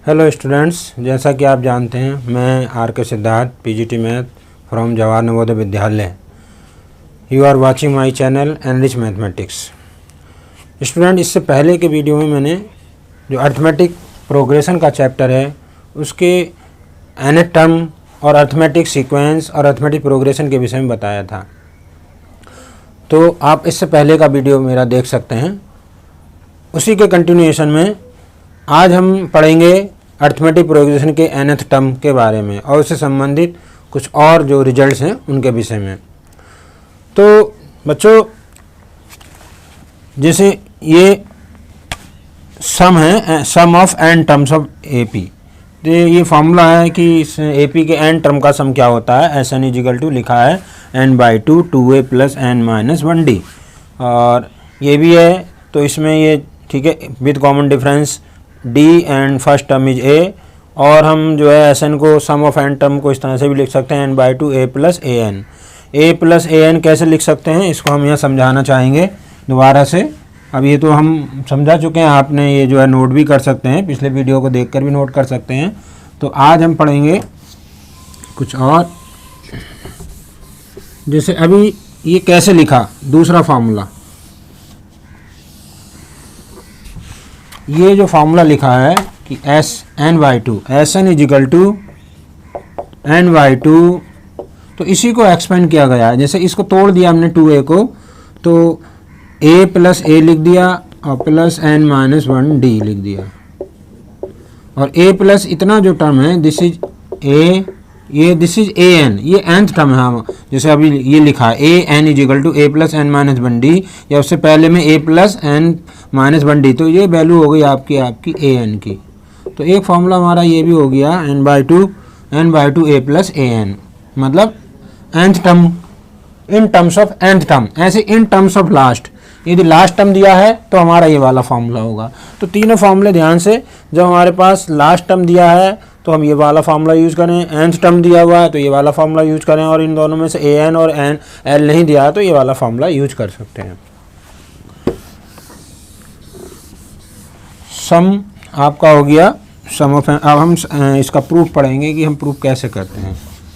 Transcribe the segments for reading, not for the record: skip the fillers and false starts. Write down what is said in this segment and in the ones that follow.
Hello students, जैसा कि आप जानते हैं मैं R K Siddharth PGT math from Jawahar Navodaya Vidyalaya. You are watching my channel enrich mathematics. Student, इससे पहले के वीडियो में मैंने जो अर्थमेटिक प्रोग्रेशन का चैप्टर है उसके nth टर्म और अर्थमेटिक सीक्वेंस और अर्थमेटिक प्रोग्रेशन के विषय में बताया था। तो आप इससे पहले का वीडियो मेरा देख सकते हैं। उसी के कंटिन्यूएशन में आज हम पढ़ेंगे अर्थमेटिक प्रोग्रेशन के nth टर्म के बारे में और उससे संबंधित कुछ और जो रिजल्ट्स हैं उनके विषय में। तो बच्चों, जैसे ये सम है, sum of n terms of AP। तो ये फॉर्मूला है कि इस AP के n टर्म का सम क्या होता है। Sn इजिकल टू लिखा है n/2 2a प्लस n-1d। और ये भी है तो इसमें ये ठीक है with common difference d and first term is a। और हम जो है Sn को सम ऑफ n टर्म को इस तरह से भी लिख सकते हैं n/2 a प्लस an कैसे लिख सकते हैं इसको हम यहाँ समझाना चाहेंगे दोबारा से। अब ये तो हम समझा चुके हैं, आपने ये जो है नोट भी कर सकते हैं, पिछले वीडियो को देखकर भी नोट कर सकते हैं। तो आज हम पढ़ेंगे कुछ और। जैसे अभी ये कैसे लिखा, दूसरा फार्मूला, ये जो फार्मूला लिखा है कि Sn इजिकल टू n/2, तो इसी को एक्सपेंड किया गया है। जैसे इसको तोड़ दिया हमने 2a को, तो a प्लस a लिख दिया और प्लस n-1d लिख दिया। और a प्लस इतना जो टर्म है दिस इज a, ये दिस इज an, ये nth टर्म है। हम जैसे अभी ये लिखा है an equal to a plus n-1d, या उससे पहले में a प्लस n-1d, तो ये वैल्यू हो गई आपकी an की। तो एक फॉर्मूला हमारा ये भी हो गया n/2 a प्लस an, मतलब nth term in terms of nth term. ऐसे इन टर्म्स ऑफ लास्ट, यदि लास्ट टर्म दिया है तो हमारा ये वाला फॉर्मूला होगा। तो तीनों फॉर्मूले ध्यान से, जब हमारे पास लास्ट टर्म दिया है तो हम ये वाला फार्मूला यूज़ करें, nth टर्म दिया हुआ है तो ये वाला फार्मूला यूज़ करें, और इन दोनों में से an और l नहीं दिया है तो ये वाला फार्मूला यूज कर सकते हैं। सम आपका हो गया सम ऑफ। अब हम इसका प्रूफ पढ़ेंगे कि हम प्रूफ कैसे करते हैं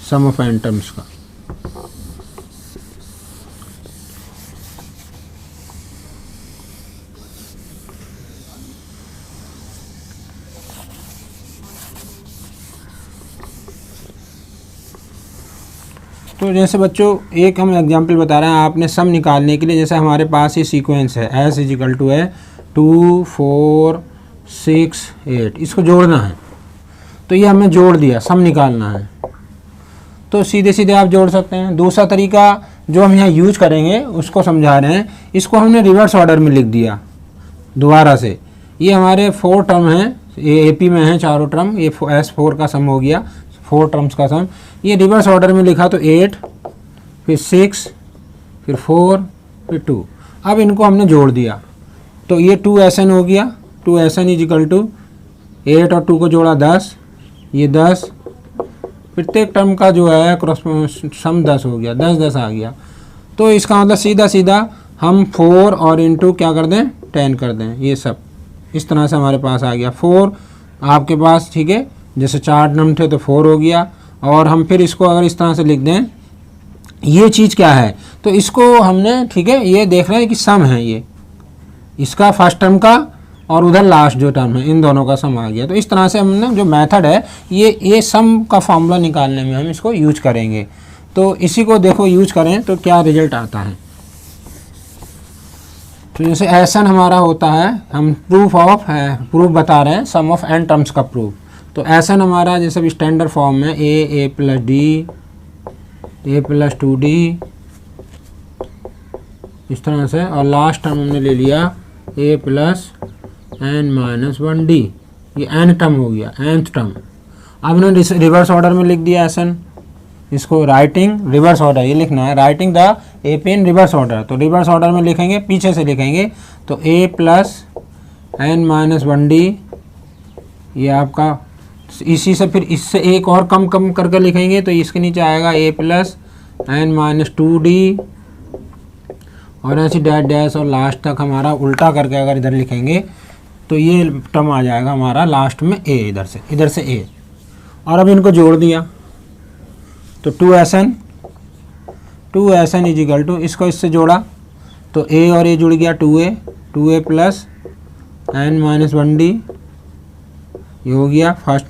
सम ऑफ n टर्म्स का। तो जैसे बच्चों एक हम एग्जांपल बता रहे हैं आपने सम निकालने के लिए। जैसे हमारे पास ये सीक्वेंस है s इजिकल टू है 2 4 6 8, इसको जोड़ना है। तो ये हमने जोड़ दिया, सम निकालना है तो सीधे सीधे आप जोड़ सकते हैं। दूसरा तरीका जो हम यहाँ यूज करेंगे उसको समझा रहे हैं, इसको हमने रिवर्स ऑर्डर में लिख दिया दोबारा से। ये हमारे 4 टर्म हैं, ये AP में हैं चारों टर्म, ये S4 का सम हो गया, 4 टर्म्स का सम। ये रिवर्स ऑर्डर में लिखा तो 8 फिर 6 फिर 4 फिर 2। अब इनको हमने जोड़ दिया तो ये 2Sn हो गया। 2Sn इजिकल टू 8 और 2 को जोड़ा 10, ये 10, प्रत्येक टर्म का जो है सम 10 हो गया, 10 आ गया। तो इसका मतलब सीधा सीधा हम 4 और इंटू क्या कर दें 10 कर दें। ये सब इस तरह से हमारे पास आ गया 4 आपके पास, ठीक है। जैसे 4 टर्म थे तो 4 हो गया। और हम फिर इसको अगर इस तरह से लिख दें, ये चीज़ क्या है तो इसको हमने, ठीक है, ये देख रहे हैं कि सम है, ये इसका फर्स्ट टर्म का और उधर लास्ट जो टर्म है इन दोनों का सम आ गया। तो इस तरह से हमने जो मेथड है ये सम का फॉर्मूला निकालने में हम इसको यूज करेंगे। तो इसी को देखो यूज करें तो क्या रिजल्ट आता है। तो जैसे Sn हमारा होता है, हम प्रूफ बता रहे हैं सम ऑफ n टर्म्स का प्रूफ। तो Sn हमारा जैसे स्टैंडर्ड फॉर्म में a plus d a plus 2d इस तरह से, और लास्ट टर्म हमने ले लिया a प्लस n-1d, ये n टर्म हो गया, nth टर्म। अब हमने रिवर्स ऑर्डर में लिख दिया Sn, इसको राइटिंग रिवर्स ऑर्डर ये लिखना है, writing the AP in reverse order. तो रिवर्स ऑर्डर में लिखेंगे, पीछे से लिखेंगे तो a प्लस n-1d, ये आपका, इसी से फिर इससे एक और कम करके लिखेंगे तो इसके नीचे आएगा a प्लस n-2d, और ऐसे डैश डैश और लास्ट तक हमारा उल्टा करके अगर इधर लिखेंगे तो ये टर्म आ जाएगा हमारा लास्ट में ए, इधर से ए। और अब इनको जोड़ दिया तो 2SN इज इक्वल टू, इसको इससे जोड़ा तो ए और ए जुड़ गया 2a plus n minus 1d, ये हो गया फर्स्ट।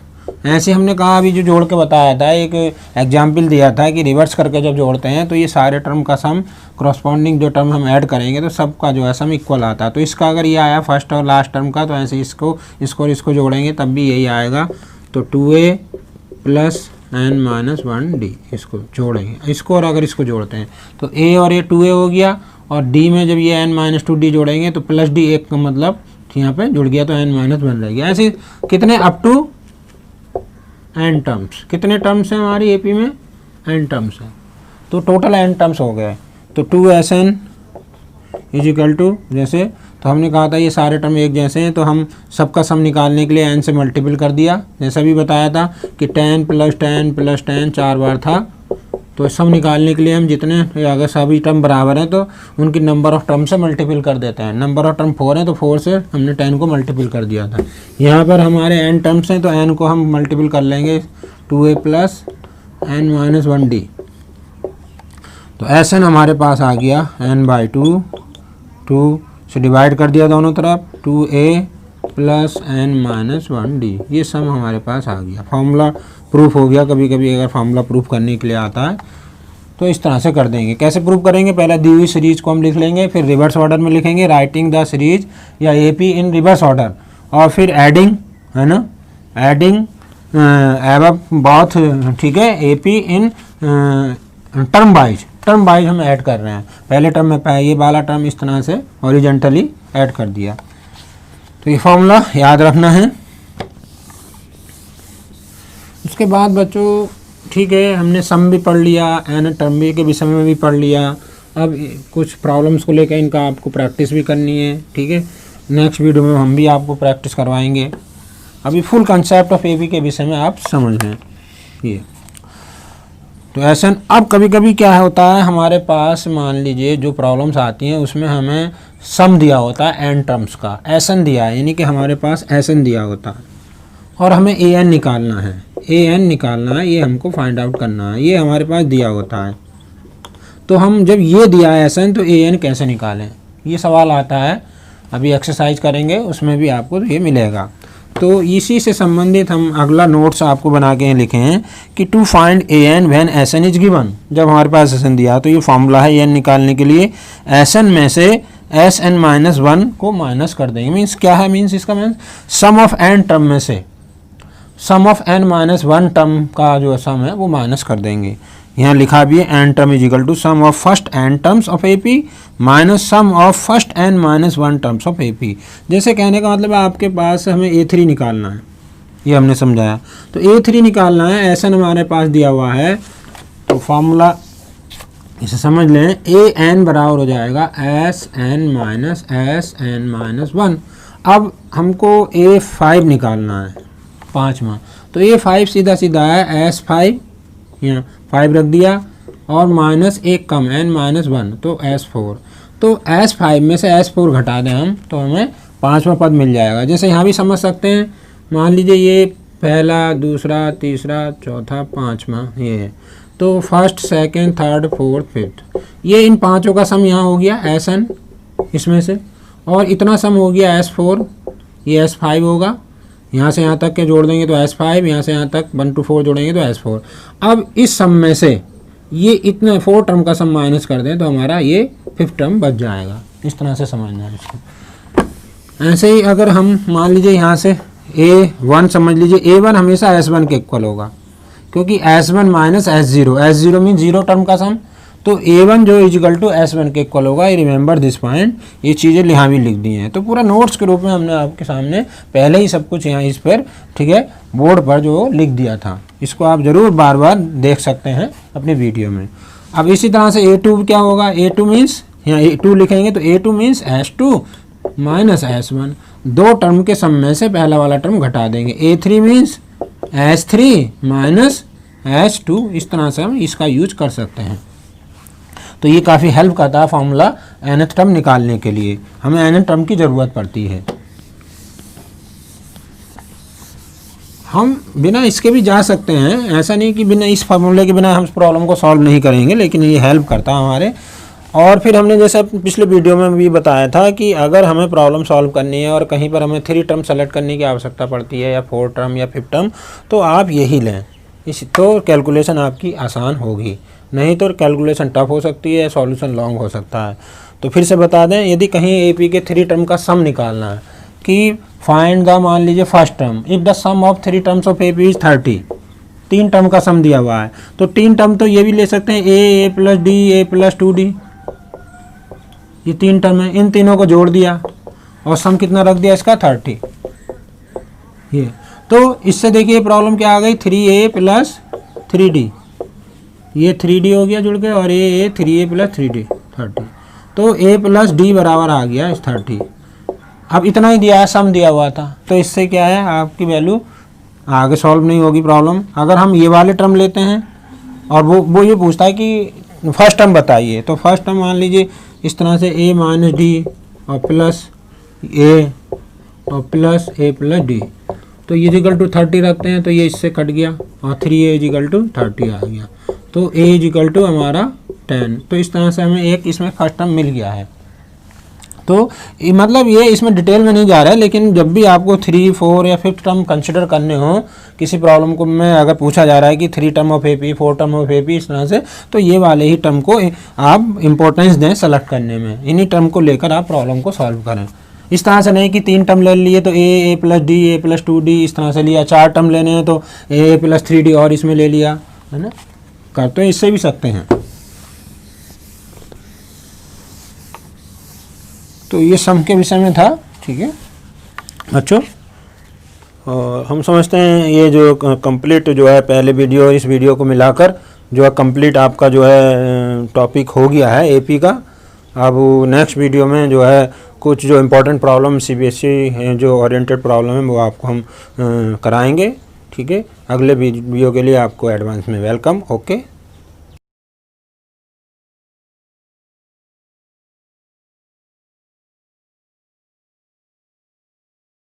ऐसे हमने कहा अभी जो जोड़ के बताया था, एक एग्जाम्पल दिया था कि रिवर्स करके जब जोड़ते हैं तो ये सारे टर्म का सम करस्पॉन्डिंग जो टर्म हम ऐड करेंगे तो सबका जो है सम इक्वल आता है। तो इसका अगर ये आया फर्स्ट और लास्ट टर्म का, तो ऐसे इसको जोड़ेंगे तब भी यही आएगा। तो 2a plus n minus 1d, इसको जोड़ेंगे, इसको और अगर इसको जोड़ते हैं तो a और a 2a हो गया, और d में जब ये n माइनस 2d जोड़ेंगे तो प्लस d, एक का मतलब यहाँ पे जुड़ गया तो n माइनस 1 रह गया। ऐसे कितने अप टू n टर्म्स, कितने टर्म्स हैं हमारी एपी में, n टर्म्स हैं, तो टोटल n टर्म्स हो गए। तो 2SN इज इक्वल टू, जैसे तो हमने कहा था ये सारे टर्म एक जैसे हैं, तो हम सबका सम निकालने के लिए n से मल्टीपल कर दिया, जैसा भी बताया था कि 10 प्लस 10 प्लस 10 4 बार था। तो सम निकालने के लिए हम जितने, अगर सभी टर्म बराबर हैं तो उनकी नंबर ऑफ टर्म से मल्टीपल कर देते हैं। नंबर ऑफ टर्म 4 है तो 4 से हमने 10 को मल्टीपल कर दिया था। यहाँ पर हमारे n टर्म्स हैं तो n को हम मल्टीपल कर लेंगे 2a plus n minus 1d। तो SN हमारे पास आ गया n/2, 2 से डिवाइड कर दिया दोनों तरफ, 2a plus n minus 1d, ये सम हमारे पास आ गया। फार्मूला प्रूफ हो गया। कभी कभी अगर फार्मूला प्रूफ करने के लिए आता है तो इस तरह से कर देंगे। कैसे प्रूफ करेंगे, पहले दी हुई सीरीज को हम लिख लेंगे, फिर रिवर्स ऑर्डर में लिखेंगे, राइटिंग द सीरीज या एपी इन रिवर्स ऑर्डर, और फिर एडिंग, है ना, एडिंग एब बहुत, ठीक है, एपी इन टर्म वाइज हम ऐड कर रहे हैं। पहले टर्म में ये वाला टर्म इस तरह से हॉरिजॉन्टली ऐड कर दिया। तो ये फॉर्मूला याद रखना है। उसके बाद बच्चों, ठीक है, हमने सम भी पढ़ लिया, n टर्म भी के विषय में भी पढ़ लिया। अब कुछ प्रॉब्लम्स को लेकर इनका आपको प्रैक्टिस भी करनी है, ठीक है। नेक्स्ट वीडियो में हम भी आपको प्रैक्टिस करवाएंगे। अभी फुल कंसेप्ट ऑफ एपी के विषय में आप समझ लें ये। तो ऐसा अब कभी कभी क्या होता है, हमारे पास मान लीजिए जो प्रॉब्लम्स आती हैं उसमें हमें सम दिया होता है n टर्म्स का, SN दिया है, यानी कि हमारे पास SN दिया होता है और हमें AN निकालना है, ये हमको फाइंड आउट करना है, ये हमारे पास दिया होता है। तो हम जब ये दिया है SN तो AN कैसे निकालें, ये सवाल आता है। अभी एक्सरसाइज करेंगे उसमें भी आपको ये मिलेगा। तो इसी से संबंधित हम अगला नोट्स आपको बना के लिखे हैं कि to find AN when SN is given. जब हमारे पास SN दिया तो ये फॉर्मूला है AN निकालने के लिए, SN में से SN माइनस 1 को माइनस कर देंगे। मीन्स क्या है, मीन्स इसका means sum of n term में से sum of n minus 1 term का जो सम है वो माइनस कर देंगे। यहाँ लिखा भी है n term is equal to sum of first n terms of AP minus sum of first n minus 1 terms of AP। जैसे कहने का मतलब आपके पास हमें A3 निकालना है, ये हमने समझाया। तो A3 निकालना है, SN हमारे पास दिया हुआ है, तो फॉर्मूला इसे समझ लें, AN बराबर हो जाएगा SN माइनस 1। अब हमको A5 निकालना है, 5वां। तो A5 सीधा सीधा है S5, यहाँ 5 रख दिया और माइनस एक कम n माइनस 1, तो S4। तो S5 में से S4 घटा दें हम तो हमें 5वां पद मिल जाएगा। जैसे यहाँ भी समझ सकते हैं, मान लीजिए ये पहला, दूसरा, तीसरा, चौथा, 5वां ये है, तो first, second, third, fourth, fifth, ये इन पांचों का सम यहाँ हो गया SN इसमें से, और इतना सम हो गया S4, ये S5 होगा। यहाँ से यहाँ तक के जोड़ देंगे तो S5, यहाँ से यहाँ तक 1 to 4 जोड़ेंगे तो S4। अब इस सम में से ये इतने 4 टर्म का सम माइनस कर दें तो हमारा ये 5th टर्म बच जाएगा। इस तरह से समझना है इसको। ऐसे ही अगर हम मान लीजिए यहाँ से A1 समझ लीजिए, A1 हमेशा S1 के इक्वल होगा, क्योंकि S1 minus S0 mean 0 term का सम, तो A1 जो इजिकल टू S1 के इक्वल होगा। ये रिमेंबर दिस पॉइंट, ये चीज़ें यहाँ भी लिख दी हैं। तो पूरा नोट्स के रूप में हमने आपके सामने पहले ही सब कुछ यहाँ इस पर, ठीक है, बोर्ड पर जो लिख दिया था, इसको आप ज़रूर बार बार देख सकते हैं अपने वीडियो में। अब इसी तरह से A2 क्या होगा, A2 मीन्स यहाँ A2 लिखेंगे तो A2 means S2 minus S1, 2 term के सम में से पहला वाला टर्म घटा देंगे। A3 means S3 minus S2, इस तरह से हम इसका यूज कर सकते हैं। तो ये काफ़ी हेल्प करता है फॉर्मूला nth टर्म निकालने के लिए, हमें nth टर्म की ज़रूरत पड़ती है। हम बिना इसके भी जा सकते हैं, ऐसा नहीं कि बिना इस फार्मूले के बिना हम प्रॉब्लम को सॉल्व नहीं करेंगे, लेकिन ये हेल्प करता है हमारे। और फिर हमने जैसे पिछले वीडियो में भी बताया था कि अगर हमें प्रॉब्लम सॉल्व करनी है और कहीं पर हमें 3 टर्म सेलेक्ट करने की आवश्यकता पड़ती है या 4 टर्म या 5 टर्म, तो आप यही लें, इस तो कैलकुलेशन आपकी आसान होगी, नहीं तो कैलकुलेशन टफ हो सकती है, सॉल्यूशन लॉन्ग हो सकता है। तो फिर से बता दें, यदि कहीं AP के 3 टर्म का सम निकालना है कि फाइंड द, मान लीजिए first term, if the sum of 3 terms of AP is 30, 3 term का सम दिया हुआ है, तो 3 टर्म तो ये भी ले सकते हैं, A plus D, A plus 2D, ये 3 टर्म है, इन तीनों को जोड़ दिया और सम कितना रख दिया इसका 30। ये तो इससे देखिए प्रॉब्लम क्या आ गई, 3A प्लस 3D, ये 3D हो गया जुड़ के, और ये 3A प्लस 3D 30, तो A प्लस D बराबर आ गया इस 30। अब इतना ही दिया है, सम दिया हुआ था, तो इससे क्या है आपकी वैल्यू आगे सॉल्व नहीं होगी प्रॉब्लम। अगर हम ये वाले टर्म लेते हैं और वो ये पूछता है कि फर्स्ट टर्म बताइए, तो फर्स्ट टर्म मान लीजिए इस तरह से A माइनस D और प्लस A और प्लस A प्लस D, तो ये इजिकल टू 30 रखते हैं, तो ये इससे कट गया और 3A इजिकल टू 30 आ गया, तो A इजिकल टू हमारा 10। तो इस तरह से हमें एक इसमें फर्स्ट टर्म मिल गया है। तो मतलब ये इसमें डिटेल में नहीं जा रहा है, लेकिन जब भी आपको 3, 4 या 5 टर्म कंसिडर करने हो किसी प्रॉब्लम को में, अगर पूछा जा रहा है कि 3 term of AP, 4 term of AP, इस तरह से, तो ये वाले ही टर्म को आप इम्पोर्टेंस दें सेलेक्ट करने में, इन्हीं टर्म को लेकर आप प्रॉब्लम को सॉल्व करें। इस तरह से नहीं कि 3 टर्म ले लिए तो A plus D, A plus 2D इस तरह से लिया, 4 टर्म लेने हैं तो A प्लस 3D और इसमें ले लिया, है ना, करते हैं, इससे भी सकते हैं। तो ये सम के विषय में था, ठीक है बच्चों। और हम समझते हैं ये जो कंप्लीट जो है पहले वीडियो इस वीडियो को मिलाकर जो है कंप्लीट आपका जो है टॉपिक हो गया है AP का। अब नेक्स्ट वीडियो में जो है कुछ जो इम्पोर्टेंट प्रॉब्लम CBSE जो ओरिएंटेड प्रॉब्लम है वो आपको हम कराएंगे, ठीक है। अगले वीडियो के लिए आपको एडवांस में वेलकम, ओके।